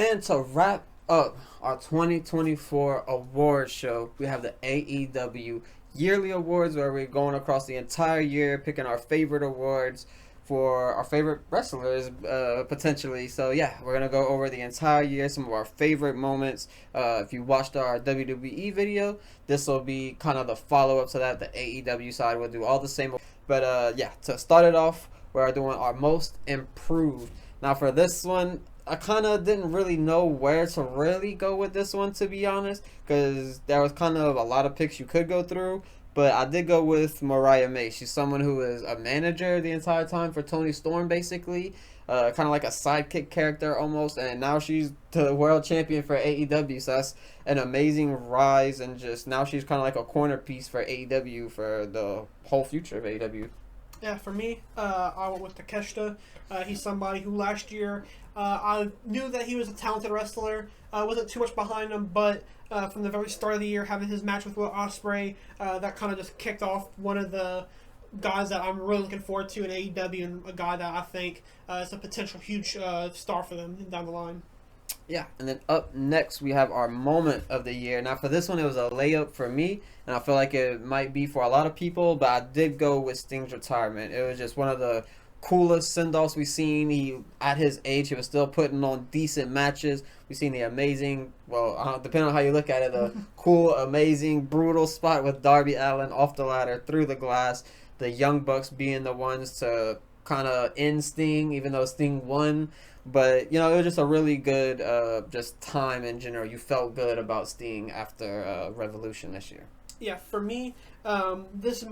And to wrap up our 2024 award show, we have the AEW yearly awards where we're going across the entire year, picking our favorite awards for our favorite wrestlers, potentially. So yeah, we're gonna go over the entire year, some of our favorite moments. If you watched our WWE video, this will be kind of the follow up to that. The AEW side will do all the same. But yeah, to start it off, we're doing our most improved. Now for this one, I kind of didn't really know where to really go with this one, to be honest, because there was kind of a lot of picks you could go through. But I did go with Mariah May. She's someone who is a manager the entire time for Tony Storm, basically. Kind of like a sidekick character almost. And now she's the world champion for AEW. So that's an amazing rise. And just now she's kind of like a corner piece for AEW for the whole future of AEW. Yeah, for me, I went with Takeshita. He's somebody who last year I knew that he was a talented wrestler. Wasn't too much behind him, but from the very start of the year, having his match with Will Ospreay, that kind of just kicked off one of the guys that I'm really looking forward to in AEW, and a guy that I think is a potential huge star for them down the line. Yeah, and then up next we have our moment of the year. Now for this one, it was a layup for me, and I feel like it might be for a lot of people, but I did go with Sting's retirement. It was just one of the coolest send-offs we've seen. He, at his age, he was still putting on decent matches. We've seen the amazing, well, depending on how you look at it, the cool, amazing, brutal spot with Darby Allin off the ladder, through the glass. The Young Bucks being the ones to kind of end Sting, even though Sting won. But, you know, it was just a really good just time in general. You felt good about Sting after Revolution this year. Yeah, for me, this is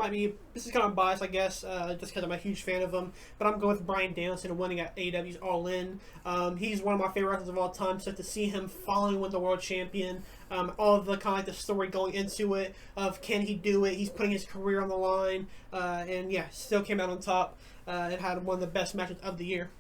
kind of biased, I guess, just because I'm a huge fan of him. But I'm going with Bryan Danielson winning at AEW's All In. He's one of my favorite wrestlers of all time. So to see him finally win the world champion, all of the kind of like the story going into it of can he do it? He's putting his career on the line, and yeah, still came out on top. It had one of the best matches of the year.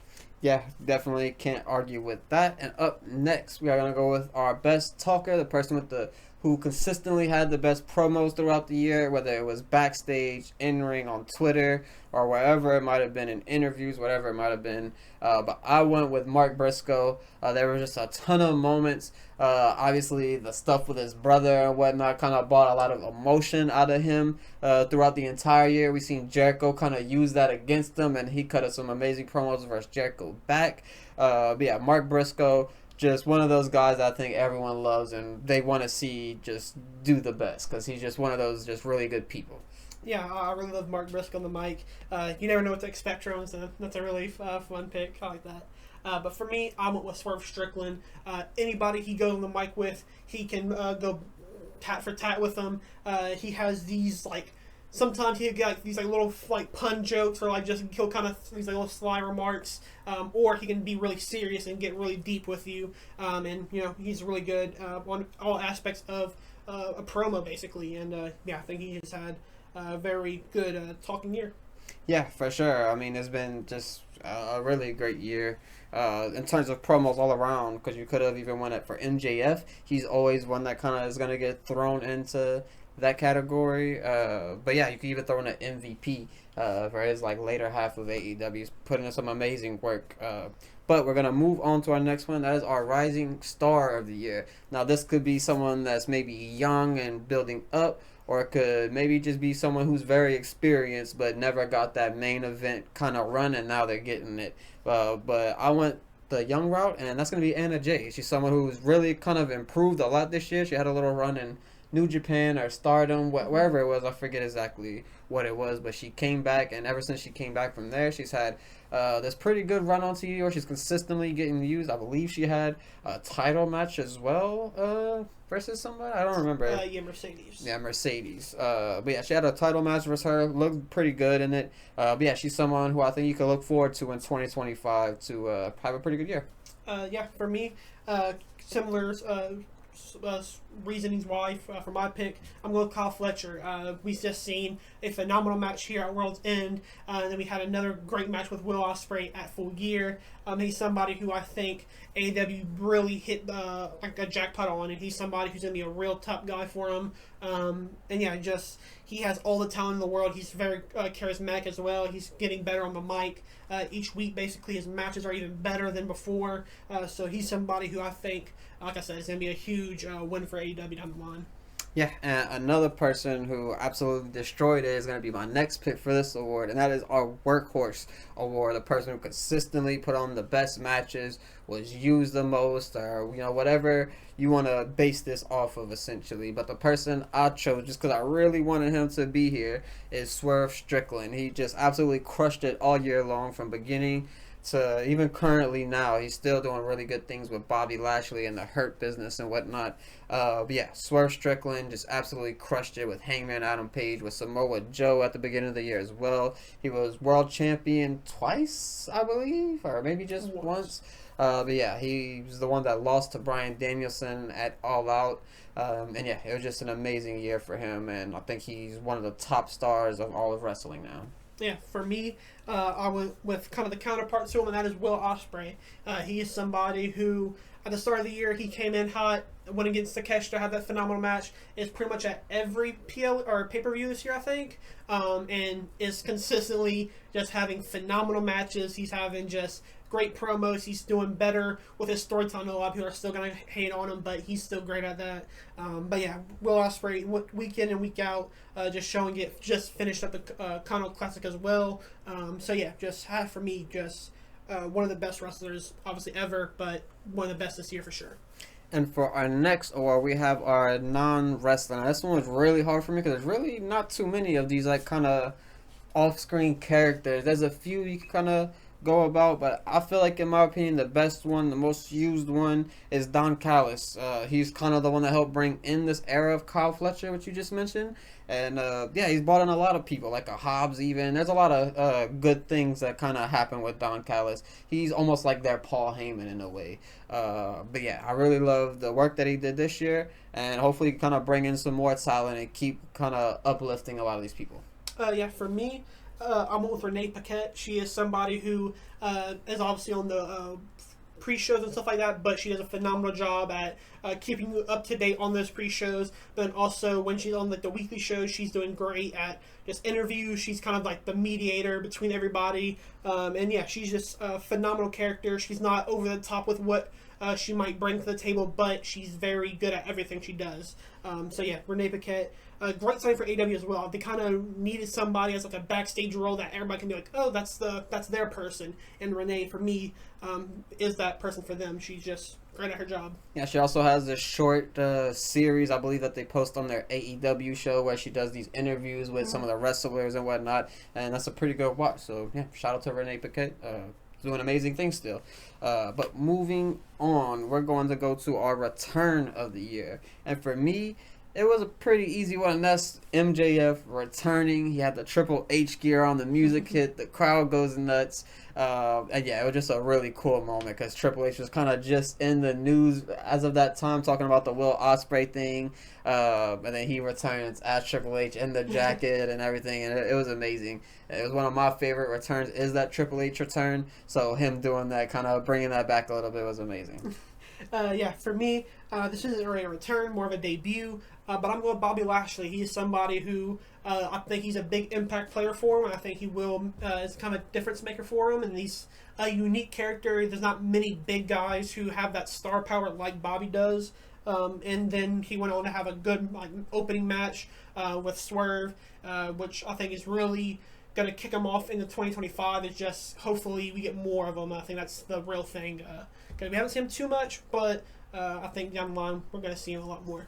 Yeah, definitely can't argue with that. And up next, we are going to go with our best talker, the person with the who consistently had the best promos throughout the year, whether it was backstage, in-ring, on Twitter, or wherever it might have been in interviews, whatever it might have been. But I went with Mark Briscoe. There were just a ton of moments. Obviously, the stuff with his brother and whatnot kind of brought a lot of emotion out of him throughout the entire year. We've seen Jericho kind of use that against him, and he cut us some amazing promos versus Jericho back. But yeah, Mark Briscoe, just one of those guys I think everyone loves and they want to see just do the best because he's just one of those just really good people. Yeah, I really love Mark Briscoe on the mic. You never know what to expect from him, so that's a really fun pick. I like that. But for me, I went with Swerve Strickland. Anybody he goes on the mic with, he can go tat for tat with them. He has these like sometimes he'll get like these like little like pun jokes or like just he'll kind of these like little sly remarks, or he can be really serious and get really deep with you. And you know he's really good on all aspects of a promo basically. And yeah, I think he has had a very good talking year. Yeah, for sure. I mean, it's been just a really great year in terms of promos all around because you could have even won it for MJF. He's always one that kind of is going to get thrown into that category. But yeah, you could even throw in an MVP for his like later half of AEW. He's putting in some amazing work. But we're going to move on to our next one. That is our Rising Star of the Year. Now, this could be someone that's maybe young and building up, or it could maybe just be someone who's very experienced but never got that main event kind of run, and now they're getting it. But I went the young route, and that's going to be Anna Jay. She's someone who's really kind of improved a lot this year. She had a little run in New Japan or Stardom, wherever it was. I forget exactly what it was, but she came back, and ever since she came back from there, she's had this pretty good run on TV where she's consistently getting used. I believe she had a title match as well versus somebody. I don't remember. Yeah, Mercedes. Yeah, Mercedes. But yeah, she had a title match versus her. Looked pretty good in it. But yeah, she's someone who I think you can look forward to in 2025 to have a pretty good year. Yeah, for me, similar reasonings why for my pick, I'm going with Kyle Fletcher. We just seen a phenomenal match here at World's End, and then we had another great match with Will Ospreay at Full Gear. He's somebody who I think AEW really hit like a jackpot on, and he's somebody who's going to be a real top guy for him. And yeah, just he has all the talent in the world. He's very charismatic as well. He's getting better on the mic each week. Basically, his matches are even better than before. So he's somebody who I think, like I said, is going to be a huge win for AEW down the line. Yeah, and another person who absolutely destroyed it is going to be my next pick for this award, and that is our Workhorse Award. The person who consistently put on the best matches, was used the most, or whatever you want to base this off of, essentially. But the person I chose, just because I really wanted him to be here, is Swerve Strickland. He just absolutely crushed it all year long, from beginning to even currently now. He's still doing really good things with Bobby Lashley and the Hurt Business and whatnot. But yeah, Swerve Strickland just absolutely crushed it with Hangman Adam Page, with Samoa Joe at the beginning of the year as well. He was world champion twice, I believe, or maybe just once. But yeah, he was the one that lost to Bryan Danielson at All Out. And yeah, it was just an amazing year for him, and I think he's one of the top stars of all of wrestling now. Yeah, for me, I went with kind of the counterpart to him, and that is Will Ospreay. He is somebody who, at the start of the year, he came in hot, went against Takeshita, had that phenomenal match. Is pretty much at every PL or pay-per-view this year, I think, and is consistently just having phenomenal matches. He's having just great promos. He's doing better with his storytelling. A lot of people are still going to hate on him, but he's still great at that. But yeah, Will Ospreay, week in and week out, just showing it. Just finished up the Kano Classic as well. So yeah, just for me, just one of the best wrestlers, obviously ever, but one of the best this year for sure. And for our next award, we have our non-wrestling. This one was really hard for me because there's really not too many of these like kind of off-screen characters. There's a few you can kind of go about, but I feel like, in my opinion, the best one, the most used one, is Don Callis. He's kind of the one that helped bring in this era of Kyle Fletcher, which you just mentioned, and yeah, he's brought in a lot of people, like a Hobbs even. There's a lot of good things that kind of happen with Don Callis. He's almost like their Paul Heyman in a way. But yeah, I really love the work that he did this year, and hopefully kind of bring in some more talent and keep kind of uplifting a lot of these people. Yeah, for me, I went with Renee Paquette. She is somebody who is obviously on the pre-shows and stuff like that, but she does a phenomenal job at keeping you up to date on those pre-shows. But then also when she's on like the weekly shows, she's doing great at just interviews. She's kind of like the mediator between everybody. And yeah, she's just a phenomenal character. She's not over the top with what she might bring to the table, but she's very good at everything she does. So yeah, Renee Paquette. Great sign for AEW as well. They kind of needed somebody as like a backstage role that everybody can be like, oh, that's their person. And Renee, for me, is that person for them. She's just great at her job. Yeah, she also has this short series, I believe, that they post on their AEW show, where she does these interviews with some of the wrestlers and whatnot, and that's a pretty good watch. So yeah, shout out to Renee Paquette. Doing amazing things still. But moving on, we're going to go to our return of the year. And for me, it was a pretty easy one, and that's MJF returning. He had the Triple H gear on, the music hit, the crowd goes nuts. And yeah, it was just a really cool moment because Triple H was kind of just in the news as of that time, talking about the Will Ospreay thing. And then he returns as Triple H in the jacket and everything, and it was amazing. It was one of my favorite returns, is that Triple H return. So him doing that, kind of bringing that back a little bit, was amazing. Yeah, for me, this isn't really a return, more of a debut. But I'm going with Bobby Lashley. He's somebody who I think he's a big impact player for him. I think he will is kind of a difference maker for him. And he's a unique character. There's not many big guys who have that star power like Bobby does. And then he went on to have a good opening match with Swerve, which I think is really going to kick him off into 2025. It's just hopefully we get more of them. I think that's the real thing. Because we haven't seen him too much, but I think down the line we're going to see him a lot more.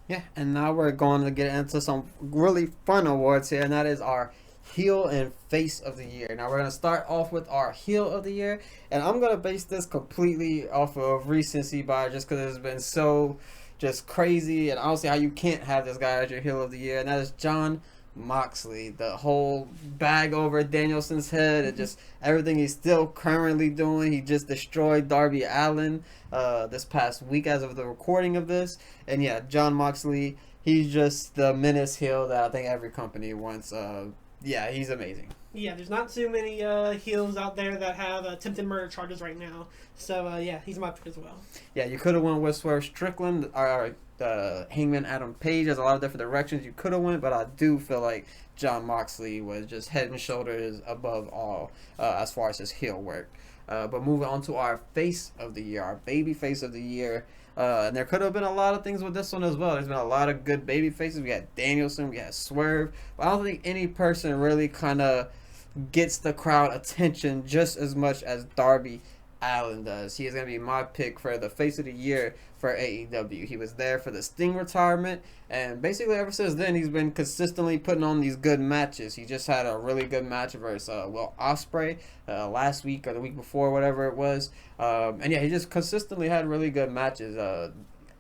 Yeah, and now we're going to get into some really fun awards here, and that is our heel and face of the year. Now we're going to start off with our heel of the year, and I'm going to base this completely off of recency bias, just because it's been so just crazy, and I don't see how you can't have this guy as your heel of the year, and that is Jon Moxley. The whole bag over Danielson's head, and just everything he's still currently doing. He just destroyed Darby Allin this past week as of the recording of this. And yeah, Jon Moxley, he's just the menace heel that I think every company wants. Yeah, he's amazing. Yeah, there's not too many heels out there that have attempted murder charges right now. So yeah, he's my pick as well. Yeah, you could have went with Swerve Strickland, or Hangman Adam Page. There's a lot of different directions you could have went, but I do feel like Jon Moxley was just head and shoulders above all as far as his heel work. But moving on to our face of the year, our baby face of the year. And there could have been a lot of things with this one as well. There's been a lot of good baby faces. We had Danielson, we had Swerve. But I don't think any person really kind of gets the crowd attention just as much as Darby Allin does. He is going to be my pick for the face of the year for AEW. He was there for the Sting retirement, and basically ever since then he's been consistently putting on these good matches. He just had a really good match versus Will Ospreay last week or the week before, whatever it was. And yeah, he just consistently had really good matches.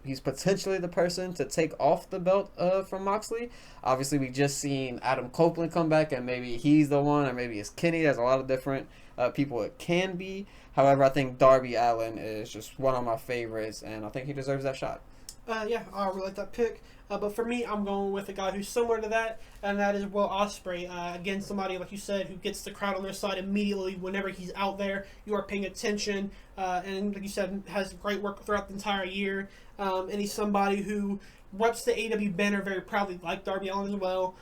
He's potentially the person to take off the belt from Moxley. Obviously, we just seen Adam Copeland come back, and maybe he's the one, or maybe it's Kenny. There's a lot of different people it can be. However, I think Darby Allin is just one of my favorites, and I think he deserves that shot. Yeah, I really like that pick. But for me, I'm going with a guy who's similar to that, and that is Will Ospreay. Again, somebody, like you said, who gets the crowd on their side immediately whenever he's out there. You are paying attention, and like you said, has great work throughout the entire year. And he's somebody who reps the AEW banner very proudly, like Darby Allin as well.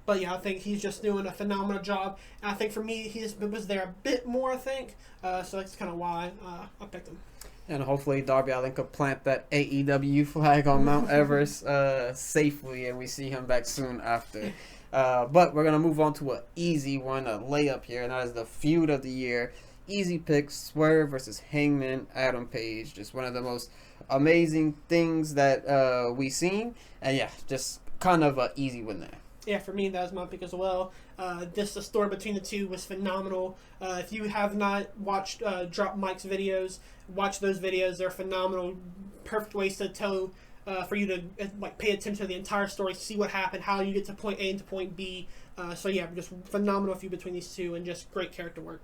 But yeah, I think he's just doing a phenomenal job. And I think for me, he was there a bit more, I think. So that's kind of why I picked him. And hopefully Darby Allin could plant that AEW flag on Mount Everest safely, and we see him back soon after. But we're going to move on to an easy one, a layup here, and that is the feud of the year. Easy pick, Swerve versus Hangman Adam Page. Just one of the most amazing things that we've seen. And yeah, just kind of an easy one there. Yeah, for me, that was my pick as well. Just the story between the two was phenomenal. If you have not watched Drop Mike's videos, watch those videos. They're phenomenal. Perfect ways to tell, for you to pay attention to the entire story, see what happened, how you get to point A and to point B. So yeah, just phenomenal feud between these two, and just great character work.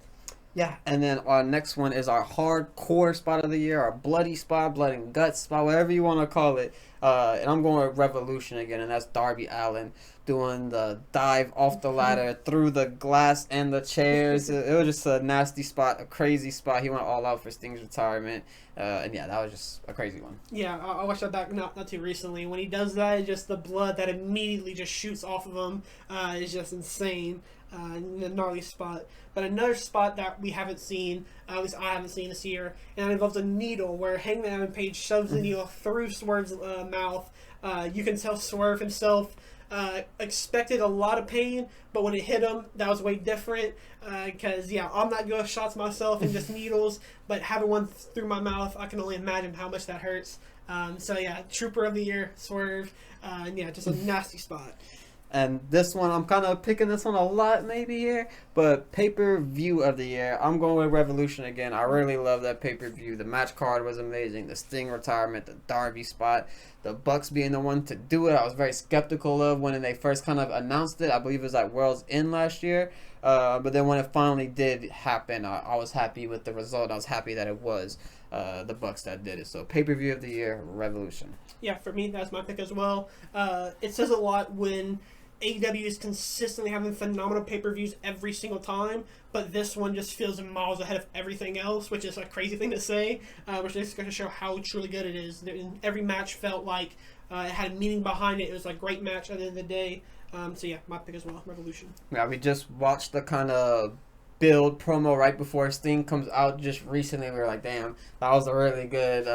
Yeah, and then our next one is our hardcore spot of the year, our bloody spot, blood and guts spot, whatever you want to call it. And I'm going with Revolution again, and that's Darby Allin doing the dive off the ladder through the glass and the chairs. It was just a nasty spot, a crazy spot. He went all out for Sting's retirement. And yeah, that was just a crazy one. Yeah, I watched that back not too recently. When he does that, just the blood that immediately just shoots off of him is just insane. A gnarly spot. But another spot that we haven't seen, at least I haven't seen this year, and it involves a needle where Hangman Adam Page shoves the needle through Swerve's mouth. You can tell Swerve himself expected a lot of pain, but when it hit him, that was way different. Because, yeah, I'm not good with shots myself and just needles, but having one through my mouth, I can only imagine how much that hurts. So, yeah, Trooper of the Year, Swerve, and yeah, just a nasty spot. And this one, I'm kind of picking this one a lot maybe here, but pay-per-view of the year, I'm going with Revolution again. I really love that pay-per-view. The match card was amazing. The Sting retirement, the Darby spot, the Bucks being the one to do it. I was very skeptical of when they first kind of announced it. I believe it was at World's End last year. But then when it finally did happen, I was happy with the result. I was happy that it was the Bucks that did it. So pay-per-view of the year, Revolution. Yeah, for me, that's my pick as well. It says a lot when AEW is consistently having phenomenal pay-per-views every single time, but this one just feels miles ahead of everything else, which is a crazy thing to say, which is going to show how truly good it is. Every match felt like it had a meaning behind it. It was a great match at the end of the day. So yeah, my pick as well, Revolution. Yeah, we just watched the kind of build promo right before Sting comes out just recently. We were like, damn, that was a really good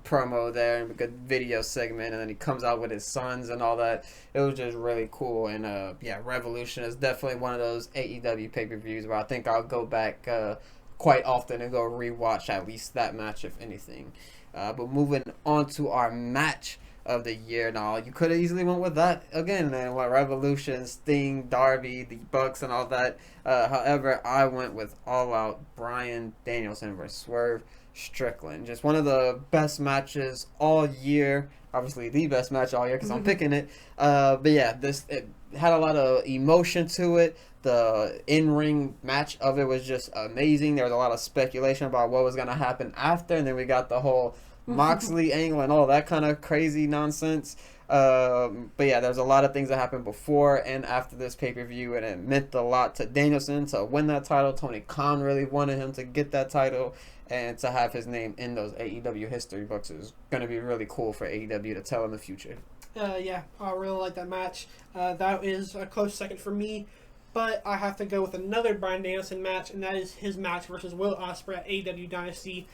promo there and a good video segment. And then he comes out with his sons and all that. It was just really cool. And yeah, Revolution is definitely one of those AEW pay-per-views where I think I'll go back quite often and go rewatch at least that match, if anything. But moving on to our match of the year. Now, you could have easily went with that again, man. What Revolution, Sting, Darby, the Bucks, and all that. However, I went with All Out Bryan Danielson versus Swerve Strickland. Just one of the best matches all year. Obviously, the best match all year because I'm picking it. But yeah, it had a lot of emotion to it. The in-ring match of it was just amazing. There was a lot of speculation about what was going to happen after, and then we got the whole Moxley angle and all that kind of crazy nonsense. But yeah, there's a lot of things that happened before and after this pay-per-view, and it meant a lot to Danielson to win that title. Tony Khan really wanted him to get that title, and to have his name in those AEW history books is going to be really cool for AEW to tell in the future. Yeah, I really like that match. That is a close second for me. But I have to go with another Bryan Danielson match, and that is his match versus Will Ospreay at AEW Dynasty.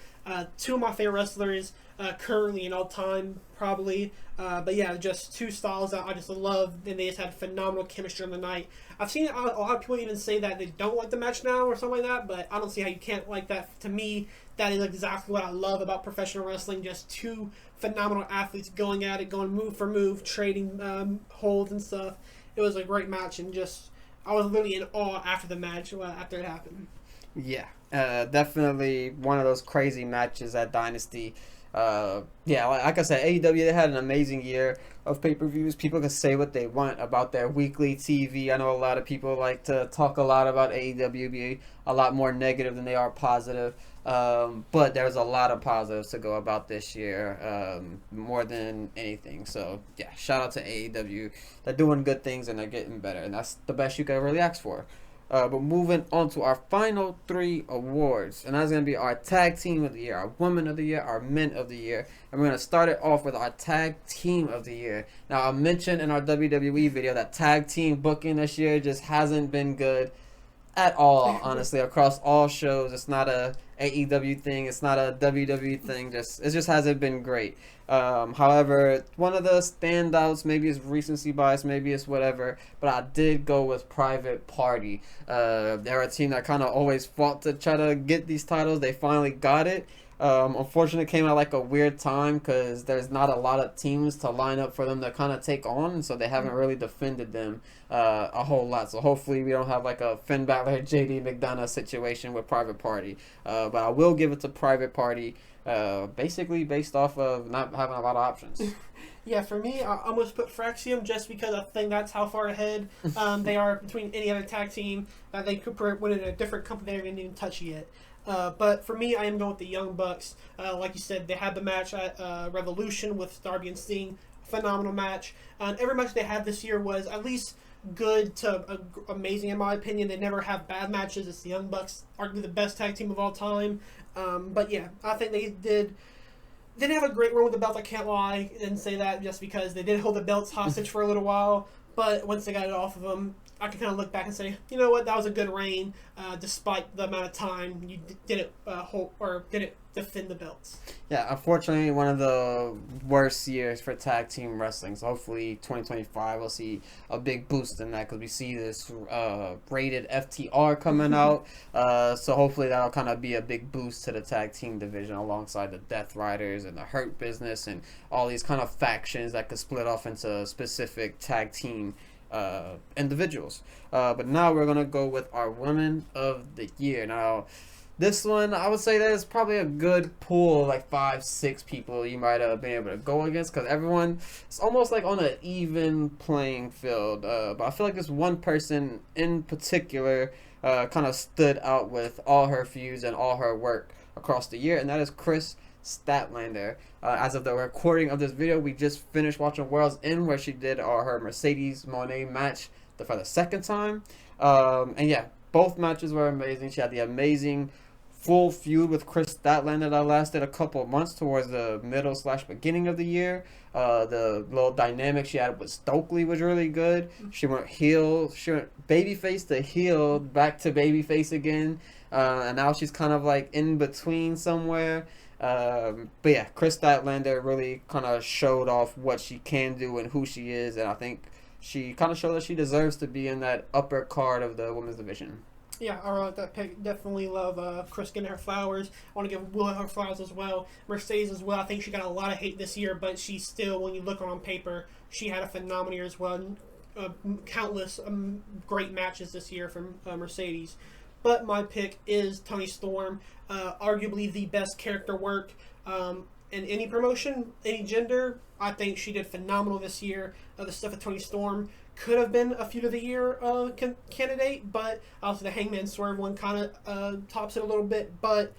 Two of my favorite wrestlers currently in all time, probably. But yeah, just two styles that I just love, and they just had phenomenal chemistry on the night. I've seen a lot of people even say that they don't like the match now or something like that, but I don't see how you can't like that. To me, that is exactly what I love about professional wrestling, just two phenomenal athletes going at it, going move for move, trading holds and stuff. It was a great match, and just I was literally in awe after the match, after it happened. Yeah, definitely one of those crazy matches at Dynasty. Yeah, like I said, AEW, they had an amazing year of pay-per-views. People can say what they want about their weekly TV. I know a lot of people like to talk a lot about AEW, be a lot more negative than they are positive. But there's a lot of positives to go about this year, more than anything. So, yeah, shout out to AEW. They're doing good things and they're getting better, and that's the best you can really ask for. But moving on to our final 3 awards, and that's going to be our Tag Team of the Year, our Women of the Year, our Men of the Year, and we're going to start it off with our Tag Team of the Year. Now, I mentioned in our WWE video that tag team booking this year just hasn't been good at all, honestly, across all shows. It's not a AEW thing, it's not a WWE thing, it just hasn't been great. However, one of the standouts, maybe it's recency bias, maybe it's whatever, but I did go with Private Party. They're a team that kind of always fought to try to get these titles. They finally got it. Unfortunately, it came at like a weird time because there's not a lot of teams to line up for them to kind of take on, so they haven't really defended them a whole lot. So hopefully we don't have like a Finn Balor, JD McDonough situation with Private Party. But I will give it to Private Party, basically based off of not having a lot of options. Yeah, for me, I almost put Fraxium just because I think that's how far ahead they are between any other tag team that they could put in a different company they haven't even touched yet. But for me, I am going with the Young Bucks. Like you said, they had the match at Revolution with Darby and Sting. Phenomenal match. And every match they had this year was at least good to amazing, in my opinion. They never have bad matches. It's the Young Bucks, arguably the best tag team of all time. But yeah, I think they didn't have a great run with the belt. I can't lie and say that just because they did hold the belts hostage for a little while. But once they got it off of them, I can kind of look back and say, you know what, that was a good reign, despite the amount of time you didn't hold or didn't defend the belts. Yeah, unfortunately, one of the worst years for tag team wrestling. So hopefully 2025 we'll see a big boost in that because we see this rated FTR coming out. So hopefully that'll kind of be a big boost to the tag team division alongside the Death Riders and the Hurt Business and all these kind of factions that could split off into specific tag team individuals. But now we're going to go with our Women of the Year. Now, this one, I would say there's probably a good pool, like 5-6 people you might have been able to go against because everyone, it's almost like on an even playing field. But I feel like this one person in particular kind of stood out with all her feuds and all her work across the year, and that is Chris Statlander. As of the recording of this video, we just finished watching World's End where she did her Mercedes Moné match for the second time. And yeah, both matches were amazing. She had the amazing full feud with Chris Statlander that lasted a couple of months towards the middle/beginning of the year. The little dynamic she had with Stokely was really good. She went babyface to heel, back to babyface again. And now she's kind of like in between somewhere. But yeah, Chris Statlander really kind of showed off what she can do and who she is, and I think she kind of showed that she deserves to be in that upper card of the women's division. Yeah, I like that pick. Definitely love Chris getting her flowers. I want to give Will her flowers as well. Mercedes as well. I think she got a lot of hate this year, but she still, when you look on paper, she had a phenomenal year as well. Countless great matches this year from Mercedes. But my pick is Toni Storm. Arguably the best character work in any promotion, any gender. I think she did phenomenal this year. The stuff with Toni Storm could have been a feud of the year candidate, but also the Hangman Swerve one kind of tops it a little bit. But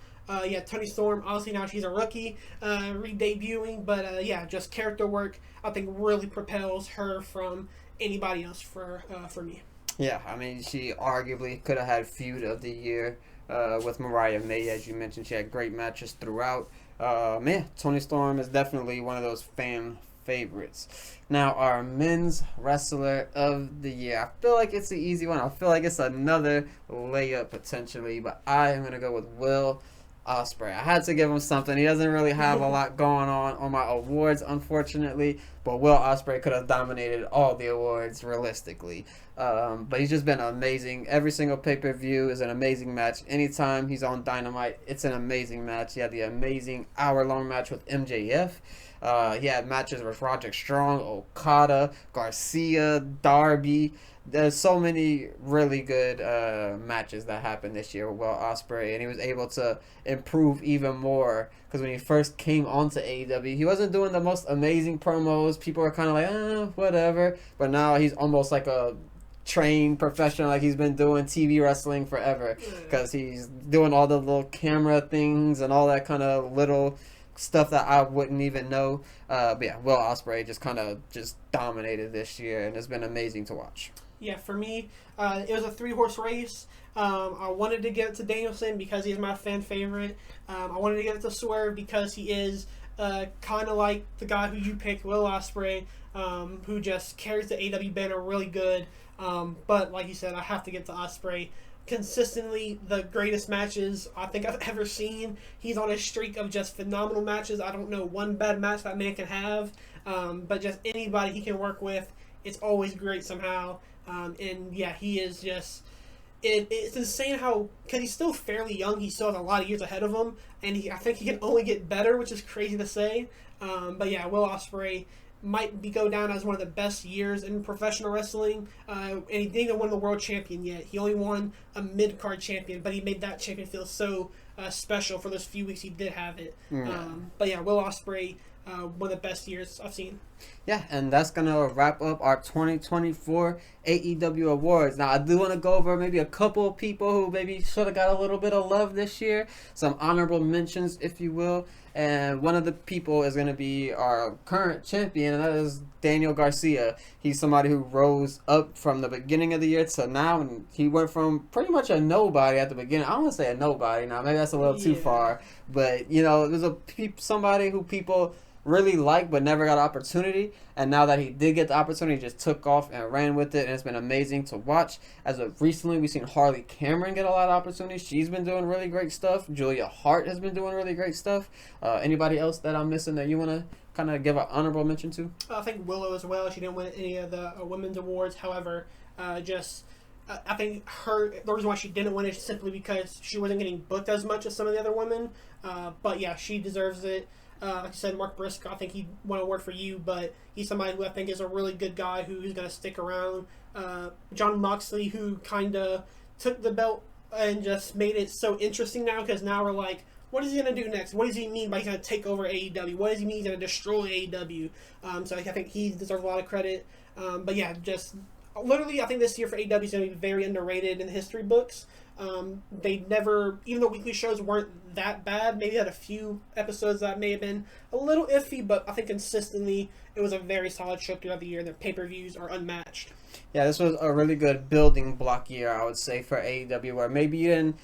yeah, Toni Storm, obviously now she's a rookie, re-debuting, but yeah, just character work I think really propels her from anybody else for me. Yeah, I mean, she arguably could have had feud of the year with Mariah May, as you mentioned. She had great matches throughout. Man, Tony Storm is definitely one of those fan favorites. Now, our men's wrestler of the year. I feel like it's the easy one. I feel like it's another layup potentially, but I am going to go with Will Ospreay. I had to give him something. He doesn't really have a lot going on my awards, unfortunately, but Will Ospreay could have dominated all the awards realistically. But he's just been amazing. Every single pay-per-view is an amazing match. Anytime he's on Dynamite, it's an amazing match. He had the amazing hour-long match with MJF. He had matches with Roderick Strong, Okada, Garcia, Darby. There's so many really good matches that happened this year with Will Ospreay, and he was able to improve even more. Because when he first came onto AEW, he wasn't doing the most amazing promos. People were kind of like, whatever. But now he's almost like a trained professional, like he's been doing TV wrestling forever. Because he's doing all the little camera things and all that kind of little stuff that I wouldn't even know. But yeah, Will Ospreay just dominated this year, and it's been amazing to watch. Yeah, for me, it was a 3-horse race. I wanted to give it to Danielson because he's my fan favorite. I wanted to give it to Swerve because he is kind of like the guy who you picked, Will Ospreay, who just carries the AEW banner really good. But like you said, I have to get to Ospreay. Consistently the greatest matches I think I've ever seen. He's on a streak of just phenomenal matches. I don't know one bad match that man can have, but just anybody he can work with, it's always great somehow. And yeah, he is just it's insane how, because he's still fairly young, he still has a lot of years ahead of him, and I think he can only get better, which is crazy to say. But yeah, Will Ospreay might go down as one of the best years in professional wrestling, and he didn't even win the world champion yet. He only won a mid-card champion, but he made that champion feel so special for those few weeks he did have it. But yeah, Will Ospreay, one of the best years I've seen. Yeah, and that's going to wrap up our 2024 AEW Awards. Now, I do want to go over maybe a couple of people who maybe should have got a little bit of love this year. Some honorable mentions, if you will. And one of the people is going to be our current champion, and that is Daniel Garcia. He's somebody who rose up from the beginning of the year to now, and he went from pretty much a nobody at the beginning. I don't want to say a nobody now. Maybe that's a little too far. But, you know, there's somebody who people really liked but never got an opportunity, and now that he did get the opportunity, he just took off and ran with it, and it's been amazing to watch. As of recently, we've seen Harley Cameron get a lot of opportunities. She's been doing really great stuff. Julia Hart has been doing really great stuff. Anybody else that I'm missing that you want to kind of give an honorable mention to? I think Willow as well. She didn't win any of the women's awards. However, I think the reason why she didn't win is simply because she wasn't getting booked as much as some of the other women. But yeah, she deserves it. Like you said, Mark Briscoe, I think he won an award for you, but he's somebody who I think is a really good guy who's going to stick around. John Moxley, who kind of took the belt and just made it so interesting now, because now we're like, what is he going to do next? What does he mean by he's going to take over AEW? What does he mean he's going to destroy AEW? So I think he deserves a lot of credit. But yeah, just literally, I think this year for AEW is going to be very underrated in the history books. They never, even though weekly shows weren't that bad, maybe had a few episodes that may have been a little iffy, but I think consistently it was a very solid show throughout the year. The pay-per-views are unmatched. Yeah, this was a really good building block year, I would say, for AEW, where maybe you didn't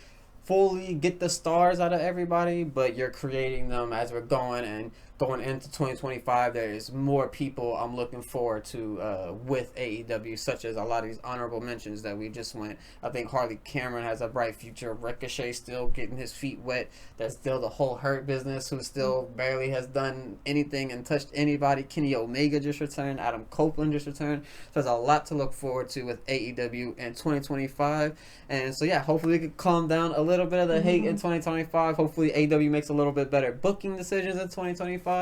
fully get the stars out of everybody, but you're creating them as we're going into 2025. There's more people I'm looking forward to with AEW, such as a lot of these honorable mentions that we just went. I think Harley Cameron has a bright future. Ricochet still getting his feet wet. There's still the whole Hurt Business, who still barely has done anything and touched anybody. Kenny Omega just returned. Adam Copeland just returned. So there's a lot to look forward to with AEW in 2025. And so yeah, hopefully we can calm down a little bit of the hate in 2025. Hopefully AEW makes a little bit better booking decisions in 2025.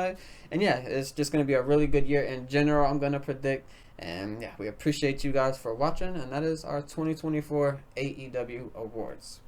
And yeah, it's just going to be a really good year in general, I'm going to predict. And yeah, we appreciate you guys for watching, and that is our 2024 AEW Awards.